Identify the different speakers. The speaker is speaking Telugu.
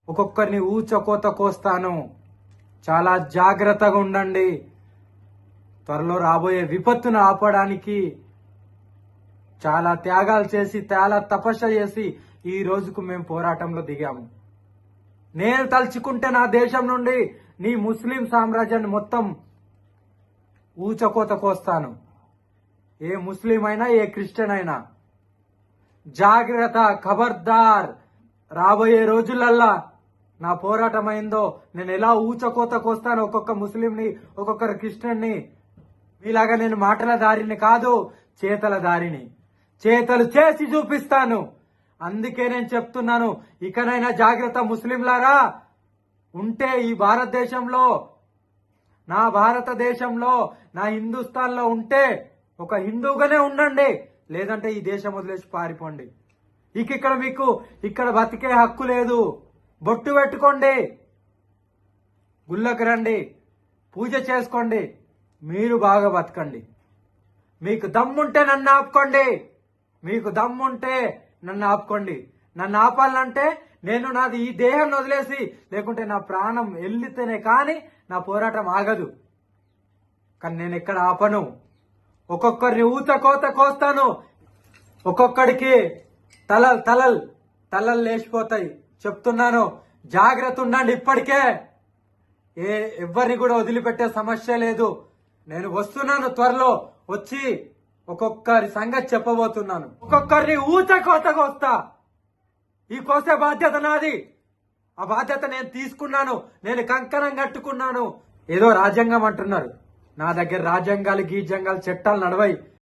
Speaker 1: ఒక్కొక్కరిని ఊచకోత కోస్తాను. చాలా జాగ్రత్తగా ఉండండి. త్వరలో రాబోయే విపత్తును ఆపడానికి చాలా త్యాగాలు చేసి, చాలా తపస్సు చేసి ఈ రోజుకు మేము పోరాటంలో దిగాము. నేను తలుచుకుంటే నా దేశం నుండి నీ ముస్లిం సామ్రాజ్యాన్ని మొత్తం ఊచకోత కోస్తాను. ఏ ముస్లిం అయినా, ఏ క్రిస్టియన్ అయినా జాగ్రత్త, ఖబర్దార్. రాబోయే రోజులల్లా నా పోరాటం అయిందో నేను ఎలా ఊచకోత కోస్తాను ఒక్కొక్క ముస్లింని, ఒక్కొక్కరు క్రిస్టియన్ని. మీలాగా నేను మాటల దారిని కాదు, చేతల దారిని. చేతలు చేసి చూపిస్తాను. అందుకే నేను చెప్తున్నాను, ఇకనైనా జాగ్రత్త ముస్లింలారా. ఉంటే ఈ భారతదేశంలో, నా భారతదేశంలో, నా హిందుస్థాన్లో ఉంటే ఒక హిందూగానే ఉండండి. లేదంటే ఈ దేశం వదిలేసి పారిపోండి. ఇక్కడ మీకు ఇక్కడ బతికే హక్కు లేదు. బొట్టు పెట్టుకోండి, గుళ్ళకు రండి, పూజ చేసుకోండి, మీరు బాగా బతకండి. మీకు దమ్ముంటే నన్ను ఆపుకోండి. మీకు దమ్ముంటే నన్ను ఆపుకోండి. నన్ను ఆపాలంటే నేను నాది ఈ దేహం వదిలేసి, లేకుంటే నా ప్రాణం వెళ్ళితేనే కానీ నా పోరాటం ఆగదు. కానీ నేను ఎక్కడ ఆపను. ఒక్కొక్కరిని ఊచకోత కోస్తాను. ఒక్కొక్కడికి తలలు లేచిపోతాయి. చెప్తున్నాను, జాగ్రత్త ఉండండి. ఇప్పటికే ఎవరిని కూడా వదిలిపెట్టే సమస్య లేదు. నేను వస్తున్నాను, త్వరలో వచ్చి ఒక్కొక్కరి సంగతి చెప్పబోతున్నాను. ఒక్కొక్కరిని ఊచకోత కోస్తా. ఈ కోసే బాధ్యత నాది. ఆ బాధ్యత నేను తీసుకున్నాను. నేను కంకణం కట్టుకున్నాను. ఏదో రాజ్యాంగం అంటున్నారు. నా దగ్గర రాజ్యాంగాలు, గీజ్యాంగాలు, చట్టాలు నడవై.